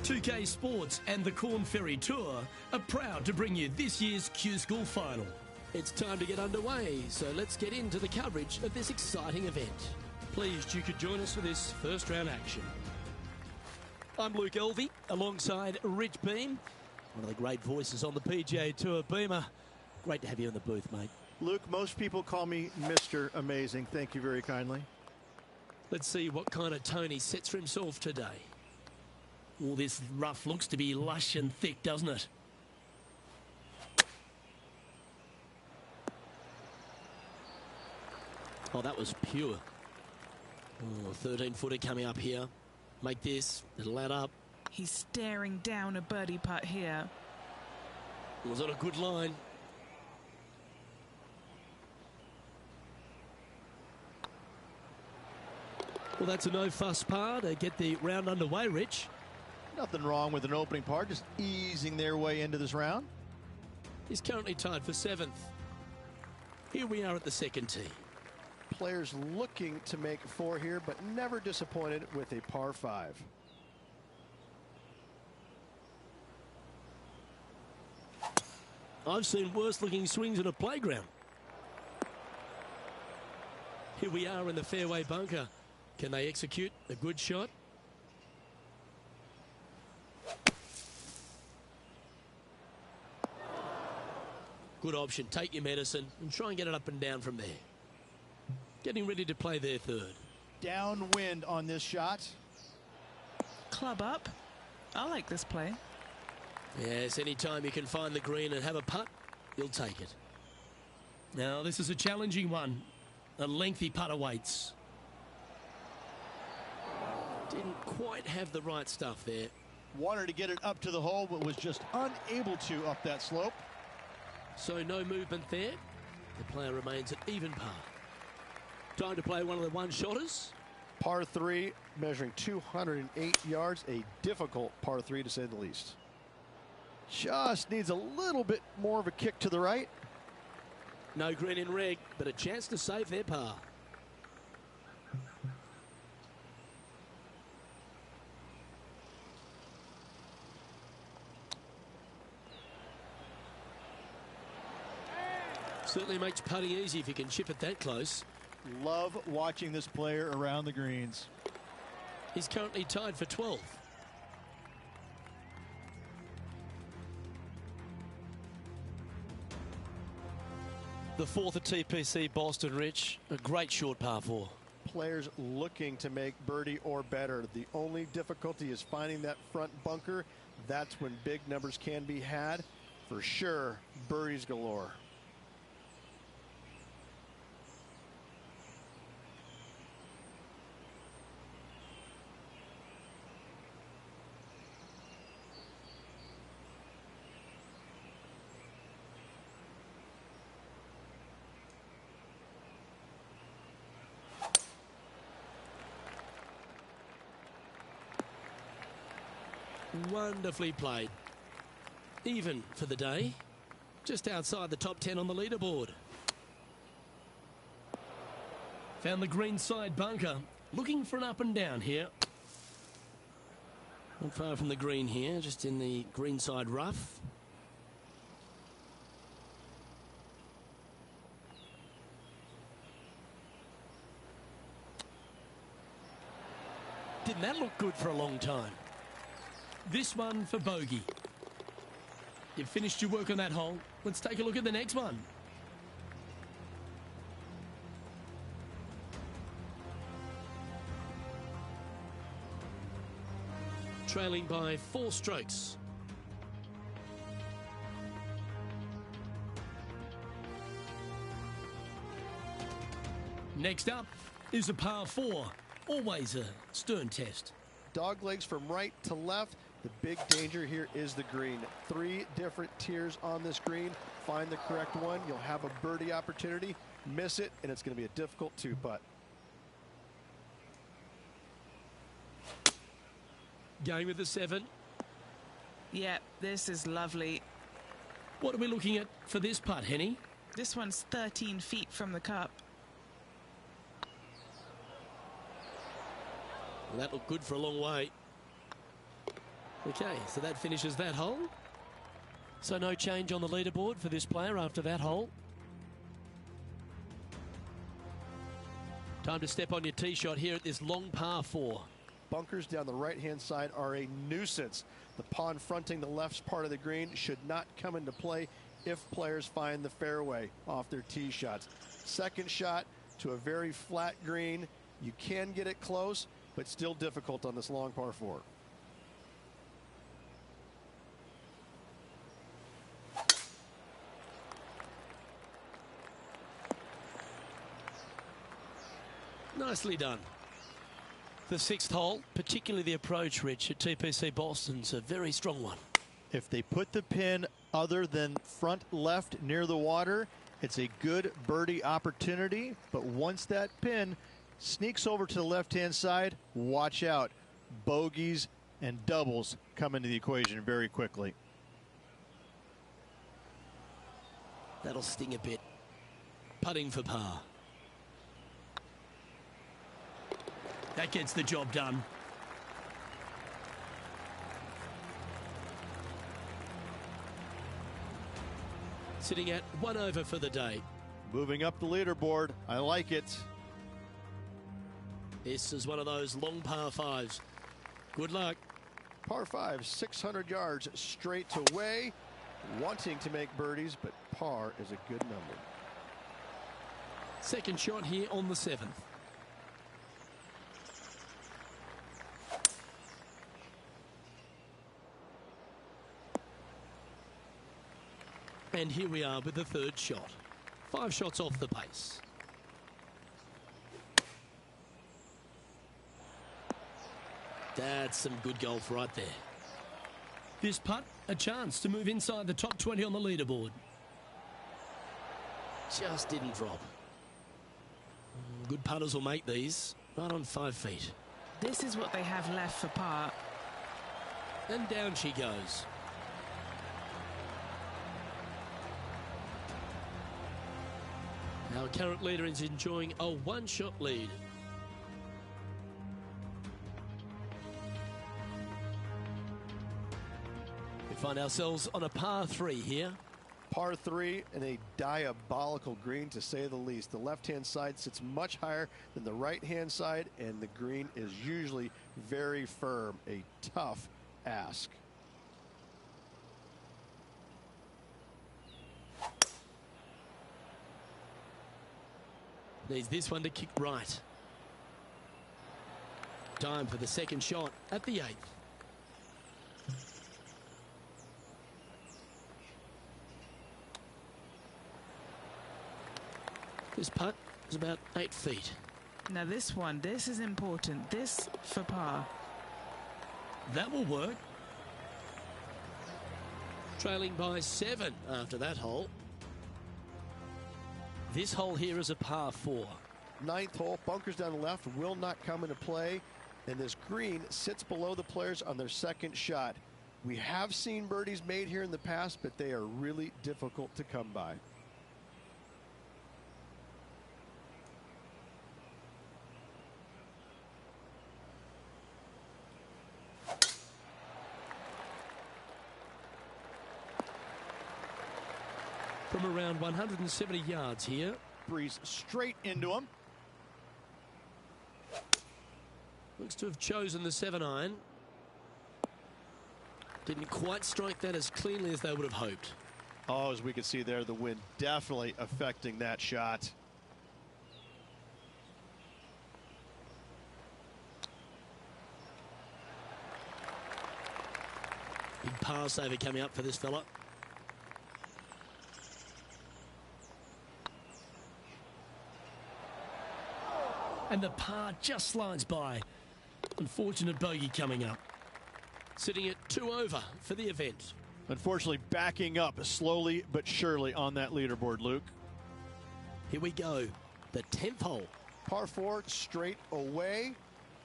2K Sports and the Corn Ferry Tour are proud to bring you this year's Q-School Final. It's time to get underway, so let's get into the coverage of this exciting event. Pleased you could join us for this first round action. I'm Luke Elvey, alongside Rich Beam, one of the great voices on the PGA Tour. Beamer, great to have you in the booth, mate. Luke, most people call me Mr. Amazing. Thank you very kindly. Let's see what kind of tone he sets for himself today. All this rough looks to be lush and thick, doesn't it? Oh, that was pure. Oh, 13-footer coming up here. Make this, it'll add up. He's staring down a birdie putt here. Was on a good line. Well, that's a no-fuss par to get the round underway, Rich. Nothing wrong with an opening par, just easing their way into this round. He's currently tied for 7th. Here we are at the second tee. Players looking to make 4 here, but never disappointed with a par 5. I've seen worse looking swings in a playground. Here we are in the fairway bunker. Can they execute a good shot? Good option. Take your medicine and try and get it up and down from there. Getting ready to play their third. Downwind on this shot. Club up. I like this play. Yes, anytime you can find the green and have a putt, you'll take it. Now, this is a challenging one. A lengthy putt awaits. Didn't quite have the right stuff there. Wanted to get it up to the hole, but was just unable to up that slope. So no movement there. The player remains at even par. Time to play one of the one-shotters. Par 3, measuring 208 yards. A difficult par 3, to say the least. Just needs a little bit more of a kick to the right. No green in reg, but a chance to save their par. Certainly makes putting easy if you can chip it that close. Love watching this player around the greens. He's currently tied for 12th. The 4th at TPC Boston, Rich. A great short par 4. Players looking to make birdie or better. The only difficulty is finding that front bunker. That's when big numbers can be had. For sure, birdies galore. Wonderfully played. Even for the day. Just outside the top 10 on the leaderboard. Found the green side bunker. Looking for an up and down here. Not far from the green here, just in the green side rough. Didn't that look good for a long time? This one for bogey. You've finished your work on that hole. Let's take a look at the next one. Trailing by 4 strokes. Next up is a par 4. Always a stern test. Dog legs from right to left. The big danger here is the green. 3 different tiers on this green. Find the correct one. You'll have a birdie opportunity. Miss it, and it's going to be a difficult 2-putt. Going with the 7. Yeah, this is lovely. What are we looking at for this putt, Henny? This one's 13 feet from the cup. Well, that looked good for a long way. Okay, so that finishes that hole. So no change on the leaderboard for this player after that hole. Time to step on your tee shot here at this long par 4. Bunkers down the right-hand side are a nuisance. The pond fronting the left part of the green should not come into play if players find the fairway off their tee shots. Second shot to a very flat green. You can get it close, but still difficult on this long par 4. Nicely done. The 6th hole, particularly the approach, Rich, at TPC Boston's a very strong one. If they put the pin other than front left near the water, it's a good birdie opportunity. But once that pin sneaks over to the left-hand side, watch out. Bogeys and doubles come into the equation very quickly. That'll sting a bit. Putting for par. That gets the job done. Sitting at 1 over for the day. Moving up the leaderboard. I like it. This is one of those long par 5s. Good luck. Par 5, 600 yards straight away. Wanting to make birdies, but par is a good number. Second shot here on the 7th. And here we are with the 3rd shot. 5 shots off the pace. That's some good golf right there. This putt, a chance to move inside the top 20 on the leaderboard. Just didn't drop. Good putters will make these. Right on 5 feet. This is what they have left for par. And down she goes. Our current leader is enjoying a 1-shot lead. We find ourselves on a par 3 here. Par 3 and a diabolical green, to say the least. The left-hand side sits much higher than the right-hand side, and the green is usually very firm. A tough ask. Needs this one to kick right. Time for the 2nd shot at the 8th. This putt is about 8 feet. Now this one, this is important. This for par. That will work. Trailing by 7 after that hole. This hole here is a par 4. 9th hole, bunkers down the left will not come into play, and this green sits below the players on their 2nd shot. We have seen birdies made here in the past, but they are really difficult to come by. From around 170 yards here. Breeze straight into him. Looks to have chosen the 7-iron. Didn't quite strike that as cleanly as they would have hoped. Oh, as we can see there, the wind definitely affecting that shot. Big par saver coming up for this fella. And the par just slides by. Unfortunate bogey coming up. Sitting at 2 over for the event. Unfortunately, backing up slowly but surely on that leaderboard, Luke. Here we go. The 10th hole. Par 4 straight away.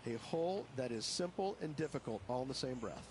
A hole that is simple and difficult all in the same breath.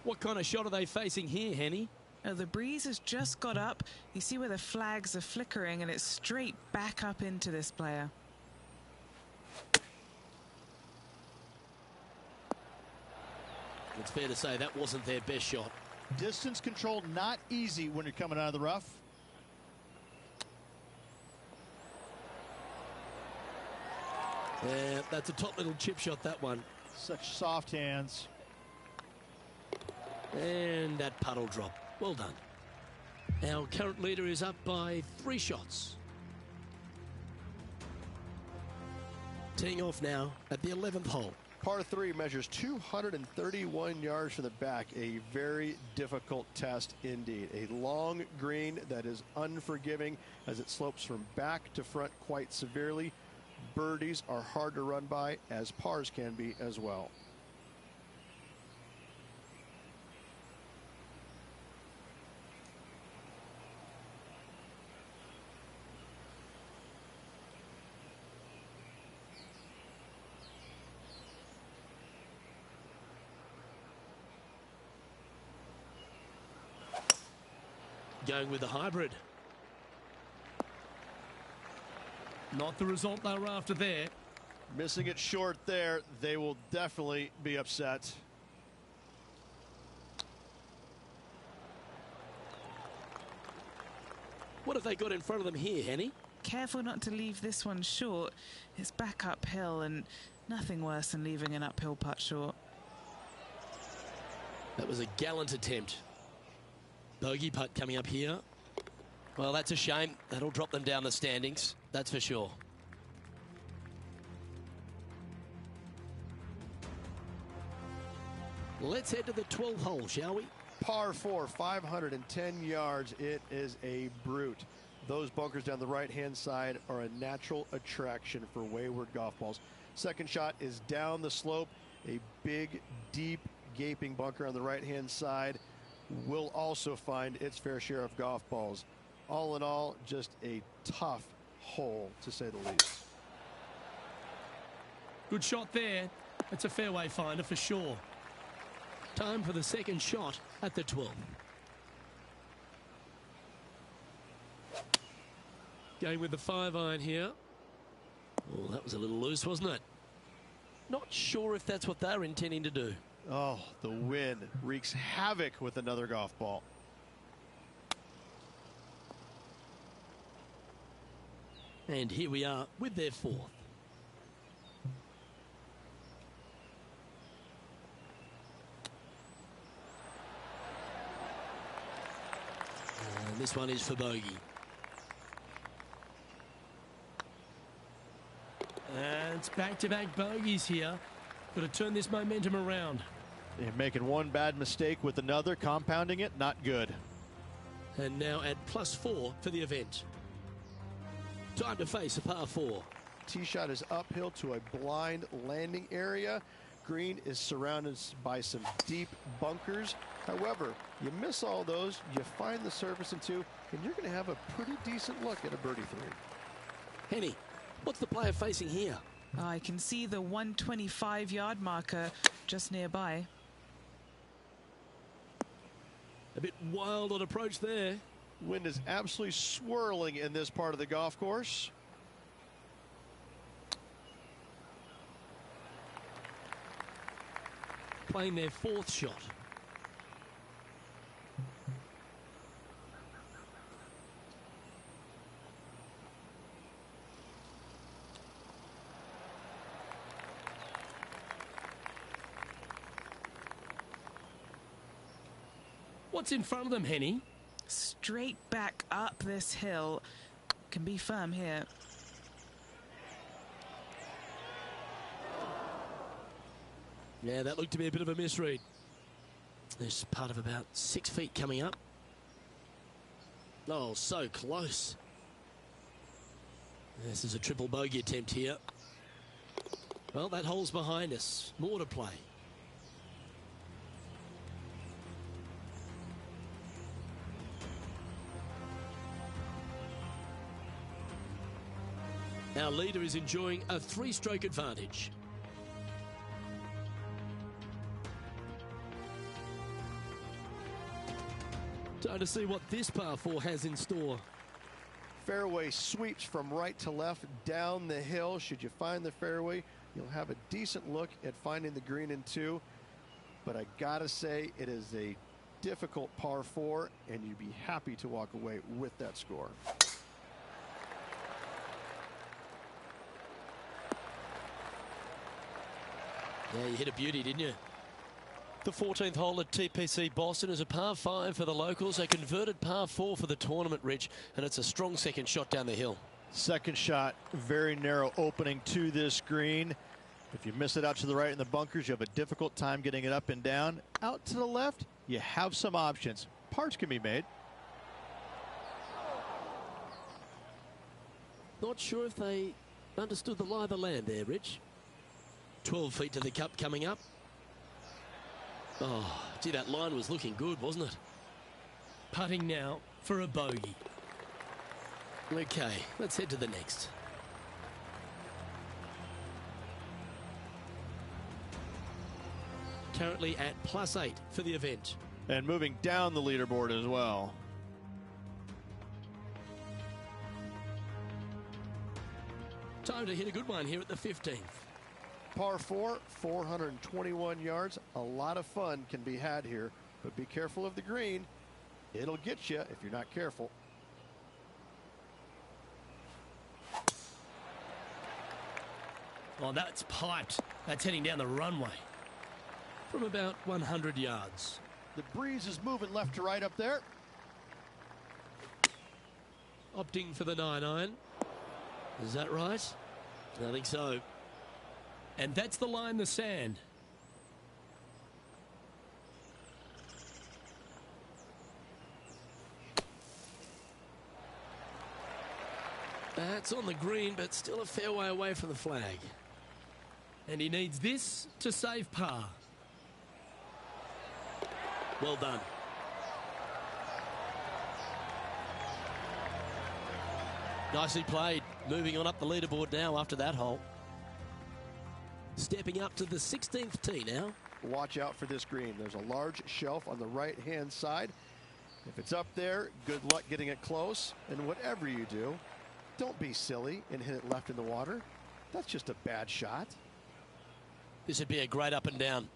What kind of shot are they facing here, Henny? Oh, the breeze has just got up. You see where the flags are flickering, and it's straight back up into this player. It's fair to say that wasn't their best shot. Distance control not easy when you're coming out of the rough. Yeah, that's a top little chip shot, that one. Such soft hands. And that puddle drop. Well done. Our current leader is up by 3 shots. Teeing off now at the 11th hole. Par 3 measures 231 yards from the back. A very difficult test indeed. A long green that is unforgiving as it slopes from back to front quite severely. Birdies are hard to run by, as pars can be as well. Going with the hybrid. Not the result they were after there. Missing it short there, they will definitely be upset. What have they got in front of them here, Henny? Careful not to leave this one short. It's back uphill, and nothing worse than leaving an uphill putt short. That was a gallant attempt. Bogey putt coming up here. Well, that's a shame. That'll drop them down the standings, that's for sure. Let's head to the 12th hole, shall we? Par 4, 510 yards. It is a brute. Those bunkers down the right-hand side are a natural attraction for wayward golf balls. Second shot is down the slope. A big, deep, gaping bunker on the right-hand side will also find its fair share of golf balls. All in all, just a tough hole, to say the least. Good shot there. It's a fairway finder for sure. Time for the second shot at the 12th. Going with the 5-iron here. Oh, that was a little loose, wasn't it? Not sure if that's what they're intending to do. Oh, the wind wreaks havoc with another golf ball. And here we are with their 4th. And this one is for bogey. And it's back-to-back bogeys here. Got to turn this momentum around. They're making one bad mistake with another, compounding it, not good. And now at +4 for the event. Time to face a par 4. Tee shot is uphill to a blind landing area. Green is surrounded by some deep bunkers. However, you miss all those, you find the surface in 2, and you're going to have a pretty decent look at a birdie 3. Henny, what's the player facing here? I can see the 125-yard marker just nearby. A bit wild on approach there. Wind is absolutely swirling in this part of the golf course. Playing their 4th shot. What's in front of them, Henny? Straight back up this hill. Can be firm here. Yeah, that looked to be a bit of a misread. There's part of about 6 feet coming up. Oh, so close. This is a triple bogey attempt here. Well, that hole's behind us. More to play. Our leader is enjoying a 3-stroke advantage. Time to see what this par 4 has in store. Fairway sweeps from right to left down the hill. Should you find the fairway, you'll have a decent look at finding the green in 2. But I gotta say, it is a difficult par 4, and you'd be happy to walk away with that score. Yeah, you hit a beauty, didn't you? The 14th hole at TPC Boston is a par 5 for the locals, a converted par 4 for the tournament, Rich, and it's a strong second shot down the hill. Second shot, very narrow opening to this green. If you miss it out to the right in the bunkers, you have a difficult time getting it up and down. Out to the left, you have some options. Pars can be made. Not sure if they understood the lie of the land there, Rich. 12 feet to the cup coming up. Oh, gee, that line was looking good, wasn't it? Putting now for a bogey. Okay, let's head to the next. Currently at +8 for the event. And moving down the leaderboard as well. Time to hit a good one here at the 15th. Par 4, 421 yards. A lot of fun can be had here, but be careful of the green. It'll get you if you're not careful. Oh, that's piped. That's heading down the runway. From about 100 yards. The breeze is moving left to right up there. Opting for the 9-iron. Is that right? I think so. And that's the line, the sand. That's on the green, but still a fair way away from the flag. And he needs this to save par. Well done. Nicely played. Moving on up the leaderboard now after that hole. Stepping up to the 16th tee now. Watch out for this green. There's a large shelf on the right-hand side. If it's up there, good luck getting it close. And whatever you do, don't be silly and hit it left in the water. That's just a bad shot. This would be a great up and down.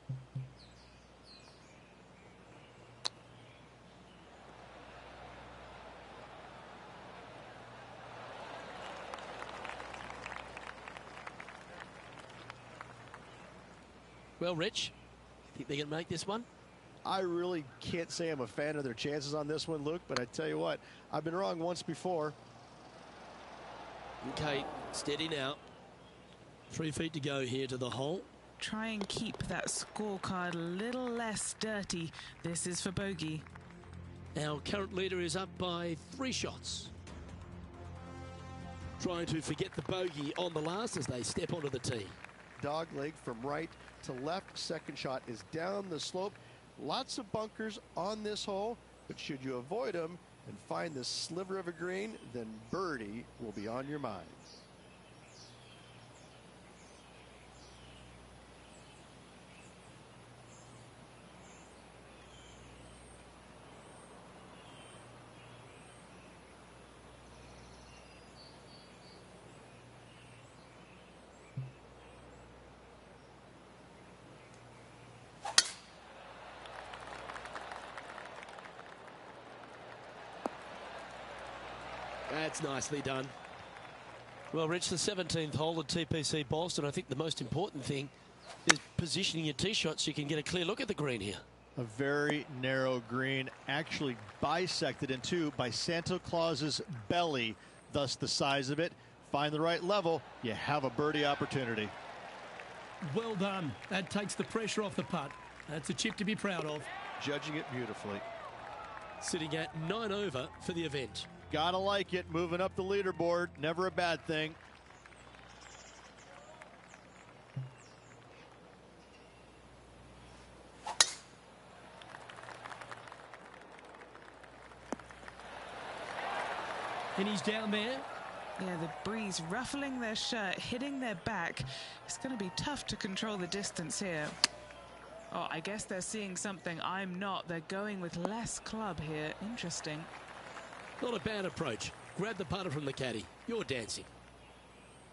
Well, Rich, think they can make this one? I really can't say I'm a fan of their chances on this one, Luke, but I tell you what, I've been wrong once before. Okay, steady now. 3 feet to go here to the hole. Try and keep that scorecard a little less dirty. This is for bogey. Our current leader is up by 3 shots. Trying to forget the bogey on the last as they step onto the tee. Dog leg from right to left. Second shot is down the slope. Lots of bunkers on this hole, but should you avoid them and find this sliver of a green, then birdie will be on your mind. That's nicely done. Well, Rich, the 17th hole at TPC Boston, I think the most important thing is positioning your tee shot so you can get a clear look at the green here. A very narrow green, actually bisected in two by Santa Claus's belly, thus the size of it. Find the right level, you have a birdie opportunity. Well done. That takes the pressure off the putt. That's a chip to be proud of. Judging it beautifully. Sitting at 9 over for the event. Gotta like it, moving up the leaderboard, never a bad thing. And he's down there. Yeah, the breeze ruffling their shirt, hitting their back. It's going to be tough to control the distance here. Oh, I guess they're seeing something I'm not. They're going with less club here. Interesting. Not a bad approach. Grab the putter from the caddy. You're dancing.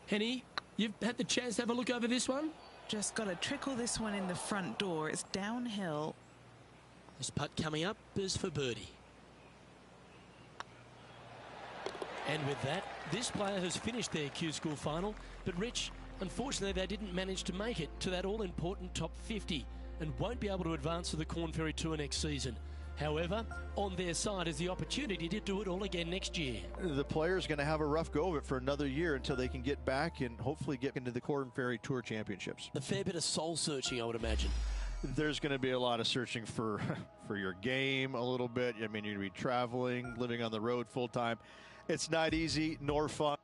Henny, you've had the chance to have a look over this one? Just got to trickle this one in the front door. It's downhill. This putt coming up is for birdie. And with that, this player has finished their Q School final. But Rich, unfortunately, they didn't manage to make it to that all-important top 50 and won't be able to advance to the Corn Ferry Tour next season. However, on their side is the opportunity to do it all again next year. The player's going to have a rough go of it for another year until they can get back and hopefully get into the Corn Ferry Tour Championships. A fair bit of soul-searching, I would imagine. There's going to be a lot of searching for your game a little bit. I mean, you're going to be traveling, living on the road full time. It's not easy nor fun.